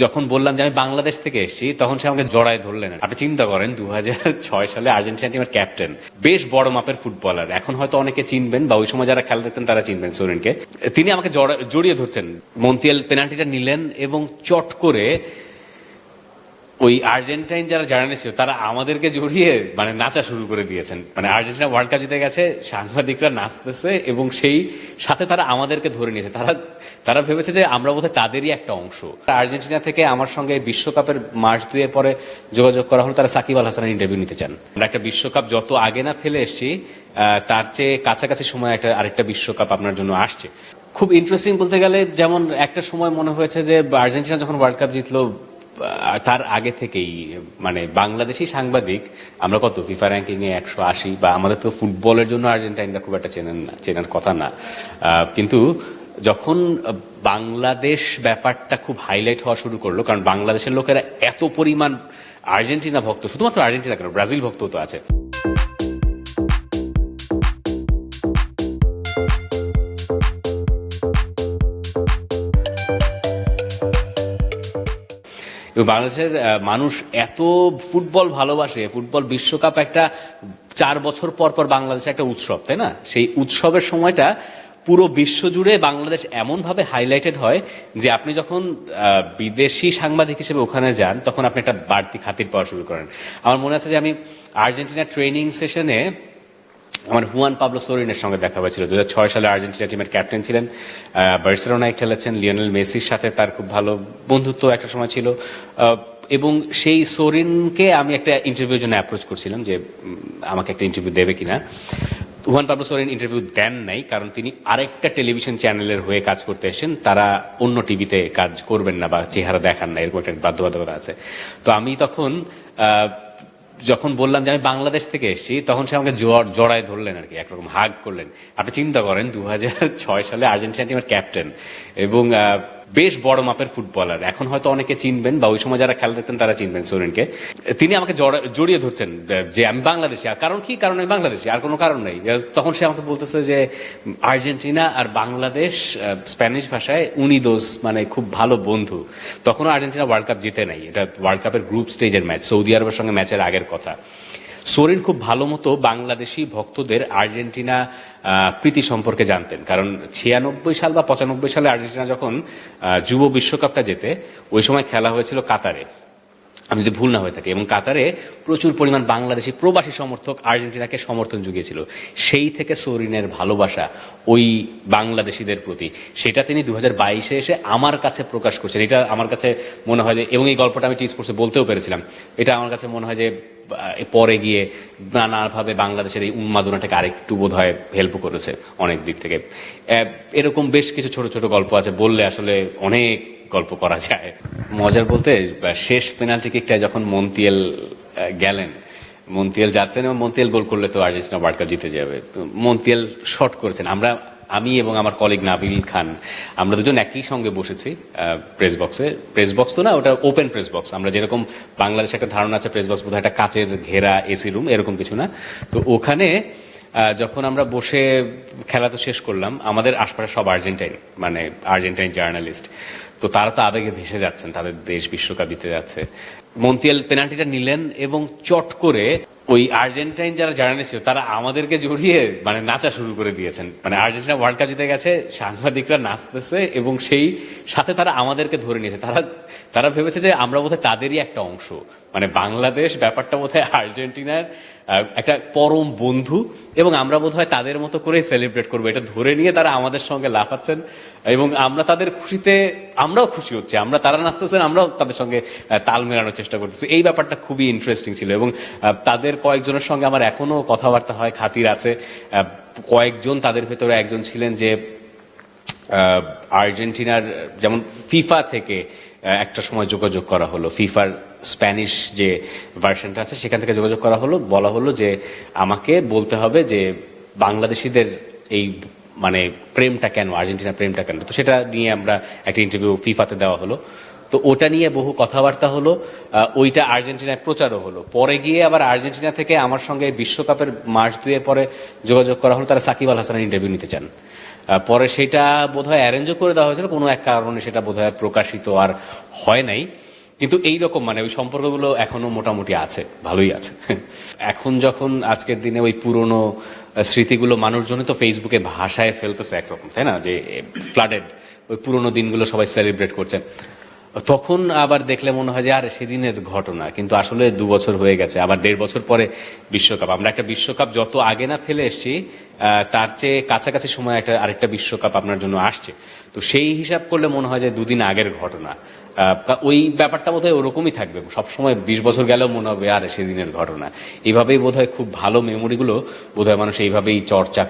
যখন বললাম যে আমি বাংলাদেশ থেকে এসেছি, তখন সে আমাকে জড়ায় ধরলেন। আপনি চিন্তা করেন, 2006 সালে আর্জেন্টিনা টিমের ক্যাপ্টেন, বেশ বড় মাপের ফুটবলার, এখন হয়তো অনেকে চিনবেন বা ওই সময় যারা খেলা দেখতেন তারা চিনবেন সোরেনকে। তিনি আমাকে জড়িয়ে ধরছেন, মন্তিয়াল পেনাল্টিটা নিলেন এবং চট করে ওই আর্জেন্টাইন যারা জার্নালিস্ট ছিল তারা আমাদেরকে জড়িয়ে মানে নাচা শুরু করে দিয়েছেন। মানে আর্জেন্টিনা ওয়ার্ল্ড কাপ জিতে গেছে, সাংবাদিকরা নাচতেছে এবং সেই সাথে তারা আমাদেরকে ধরে নিয়েছে। তারা ভেবেছে যে আমরা বোধহয় তাদেরই একটা অংশ। আর্জেন্টিনা থেকে আমার সঙ্গে বিশ্বকাপের মাস 2 পরে যোগাযোগ করা হলো, তারা সাকিব আল হাসানের ইন্টারভিউ নিতে চান। আমরা একটা বিশ্বকাপ যত আগে না ফেলে এসেছি, তার চেয়ে কাছাকাছি সময় আরেকটা বিশ্বকাপ আপনার জন্য আসছে। খুব ইন্টারেস্টিং বলতে গেলে, যেমন একটা সময় মনে হয়েছে যে আর্জেন্টিনা যখন ওয়ার্ল্ড কাপ জিতলো তার আগে থেকেই মানে বাংলাদেশি সাংবাদিক, আমরা কত ফিফা র্যাঙ্কিং এ 180, বা আমাদের তো ফুটবলের জন্য আর্জেন্টাইনরা খুব একটা চেনার কথা না, কিন্তু যখন বাংলাদেশ ব্যাপারটা খুব হাইলাইট হওয়া শুরু করলো, কারণ বাংলাদেশের লোকেরা এত পরিমাণ আর্জেন্টিনা ভক্ত, শুধুমাত্র আর্জেন্টিনা কেন, ব্রাজিল ভক্ত তো আছে। এবং বাংলাদেশের মানুষ এত ফুটবল ভালোবাসে, ফুটবল বিশ্বকাপ একটা 4 বছর পর পর বাংলাদেশের একটা উৎসব, তাই না? সেই উৎসবের সময়টা পুরো বিশ্ব জুড়ে বাংলাদেশ এমনভাবে হাইলাইটেড হয় যে আপনি যখন বিদেশি সাংবাদিক হিসেবে ওখানে যান, তখন আপনি একটা বাড়তি খাতির পাওয়া শুরু করেন। আমার মনে আছে যে আমি আর্জেন্টিনা ট্রেনিং সেশনে আমার হুয়ান পাবলো সোরিনের সঙ্গে দেখা হয়েছিল। 2006 সালে আর্জেন্টিনা টিমের ক্যাপ্টেন ছিলেন, বার্সেলোনায় খেলেছেন, লিওনেল মেসির সাথে তার খুব ভালো বন্ধুত্ব একটা সময় ছিল। এবং সেই সোরিনকে আমি একটা ইন্টারভিউর জন্য অ্যাপ্রোচ করছিলাম যে আমাকে একটা ইন্টারভিউ দেবে কিনা। হুয়ান পাবলো সোরিন ইন্টারভিউ দেন নাই, কারণ তিনি আরেকটা টেলিভিশন চ্যানেলের হয়ে কাজ করতে এসেছেন, তারা অন্য টিভিতে কাজ করবেন না বা চেহারা দেখান না, এরকম একটা বাধ্যবাধকতা আছে। তো আমি তখন যখন বললাম যে আমি বাংলাদেশ থেকে এসেছি, তখন সে আমাকে জড়ায় ধরলেন আর কি, একরকম হাগ করলেন। আপনি চিন্তা করেন, 2006 সালে আর্জেন্টিনা টিমের ক্যাপ্টেন এবং বেশ বড় মাপের ফুটবলার, এখন হয়তো অনেকে চিনবেন বা ওই সময় যারা খেলা দেখতেন তারা চিনবেন সোরেনকে। তিনি আমাকে জড়িয়ে ধরছেন যে আমি বাংলাদেশি। আর কারণ কি? কারণ আমি বাংলাদেশি, আর কোনো কারণ নেই। তখন সে আমাকে বলতেছে যে আর্জেন্টিনা আর বাংলাদেশ স্প্যানিশ ভাষায় উনিদোস, মানে খুব ভালো বন্ধু। তখনও আর্জেন্টিনা ওয়ার্ল্ড কাপ জিতে নাই, এটা ওয়ার্ল্ড কাপের গ্রুপ স্টেজের ম্যাচ, সৌদি আরবের সঙ্গে ম্যাচের আগের কথা। সোরেন খুব ভালো মতো বাংলাদেশি ভক্তদের আর্জেন্টিনা প্রীতি সম্পর্কে জানতেন, কারণ 96 সাল বা 95 সালে আর্জেন্টিনা যখন যুব বিশ্বকাপটা জেতে, ওই সময় খেলা হয়েছিল কাতারে, আমি যদি ভুল না হয়ে থাকি, এবং কাতারে প্রচুর পরিমাণ বাংলাদেশি প্রবাসী সমর্থক আর্জেন্টিনাকে সমর্থন জুগিয়েছিল। সেই থেকে সোরিনের ভালোবাসা ওই বাংলাদেশিদের প্রতি, সেটা তিনি 2022-এ এসে আমার কাছে প্রকাশ করছেন। এটা আমার কাছে মনে হয় যে, এবং এই গল্পটা আমি টি স্পোর্টসে বলতেও পেরেছিলাম, এটা আমার কাছে মনে হয় যে পরে গিয়ে নানাভাবে বাংলাদেশের এই উন্মাদনাটাকে আরেকটু বোধ হয় হেল্প করেছে অনেক দিক থেকে। এরকম বেশ কিছু ছোট ছোট গল্প আছে, বললে আসলে অনেক গল্প করা যায়। মজার বলতে, শেষ পেনাল্টি কিকটা যখন মন্তিয়াল গেলেন, মন্তিয়াল যাচ্ছেন এবং মন্তিয়াল গোল করলে তো আর্জেন্টিনা ওয়ার্ল্ড কাপ জিতে যাবে। মন্তিয়াল শট করেছেন, আমি এবং আমার কলিগ নাবিল খান, আমরা দুজন একই সঙ্গে বসেছি প্রেস বক্সে। প্রেস বক্স তো না, ওটা ওপেন প্রেস বক্স। আমরা যেরকম বাংলাদেশে একটা ধারণা আছে প্রেস বক্স বোধহয় একটা কাচের ঘেরা এসি রুম, এরকম কিছু না। তো ওখানে যখন আমরা বসে খেলা তো শেষ করলাম, আমাদের আশপাশে সব আর্জেন্টাইন, মানে আর্জেন্টাইন জার্নালিস্ট, তো তারা তো আবেগে ভেসে যাচ্ছেন, তাদের দেশ বিশ্বকাপ জিতে যাচ্ছে। মন্তিয়াল পেনাল্টিটা নিলেন এবং চট করে ওই আর্জেন্টাইন যারা জার্নালিস্ট ছিল তারা আমাদেরকে জড়িয়ে মানে নাচা শুরু করে দিয়েছেন। মানে আর্জেন্টিনা ওয়ার্ল্ড কাপ জিতে গেছে, সাংবাদিকরা নাচতেছে এবং সেই সাথে তারা আমাদেরকে ধরে নিয়েছে। তারা ভেবেছে যে আমরা বোধহয় তাদেরই একটা অংশ। মানে বাংলাদেশ ব্যাপারটা বোধহয় আর্জেন্টিনার একটা পরম বন্ধু, এবং আমরা বোধহয় তাদের মতো করে সেলিব্রেট করবো, এটা ধরে নিয়ে তারা আমাদের সঙ্গে লাফাচ্ছেন এবং আমরা তাদের খুশিতে আমরাও খুশি হচ্ছি। তারা নাচতেছেন, আমরাও তাদের সঙ্গে তাল মেলানোর চেষ্টা করতেছি। এই ব্যাপারটা খুবই ইন্টারেস্টিং ছিল এবং তাদের কয়েকজনের সঙ্গে আমার এখনো কথাবার্তা হয়, খাতির আছে। কয়েকজন, তাদের ভেতরে একজন ছিলেন যে আর্জেন্টিনার, যেমন ফিফা থেকে একটা সময় যোগাযোগ করা হলো, ফিফার স্প্যানিশ যে ভার্সনটা আছে সেখান থেকে যোগাযোগ করা হলো, বলা হলো যে আমাকে বলতে হবে যে বাংলাদেশিদের এই মানে প্রেমটা কেন, আর্জেন্টিনার প্রেমটা কেন। তো সেটা নিয়ে আমরা একটা ইন্টারভিউ ফিফাতে দেওয়া হলো। তো ওটা নিয়ে বহু কথাবার্তা হলো, ওইটা আর্জেন্টিনায় প্রচারও হলো। পরে গিয়ে আবার আর্জেন্টিনা থেকে আমার সঙ্গে বিশ্বকাপের মাস 2 পরে যোগাযোগ করা হলো, তারা সাকিব আল হাসানের ইন্টারভিউ নিতে চান। পরে সেটা বোধহয় অ্যারেঞ্জও করে দেওয়া হয়েছিল, কোনো এক কারণে সেটা বোধহয় প্রকাশিত আর হয় নাই। কিন্তু এইরকম মানে ওই সম্পর্কগুলো এখনো মোটামুটি আছে, ভালোই আছে। এখন যখন আজকের দিনে ওই পুরনো স্মৃতিগুলো মানুষজনই তো ফেসবুকে ভাষায় ফেলতেছে একরকম, তাই না, যে ফ্লাডেড ওই পুরনো দিনগুলো সবাই সেলিব্রেট করছে, তখন আবার দেখলে মনে হয় যে আরে সেদিনের ঘটনা, কিন্তু আসলে 2 বছর হয়ে গেছে, আবার 1.5 বছর পরে বিশ্বকাপ। আমরা একটা বিশ্বকাপ যত আগে না ফেলে এসছি, তার চেয়ে কাছাকাছি সময় একটা আরেকটা বিশ্বকাপ আপনার জন্য আসছে। তো সেই হিসাব করলে মনে হয় যে 2 দিন আগের ঘটনা। ওই ব্যাপারটা বোধহয় ওরকমই থাকবে সবসময়, 20 বছর গেলেও মনে হবে আরে সেদিনের ঘটনা। এইভাবেই বোধহয় খুব ভালো মেমোরিগুলো বোধহয় মানুষ এইভাবেই চর্চা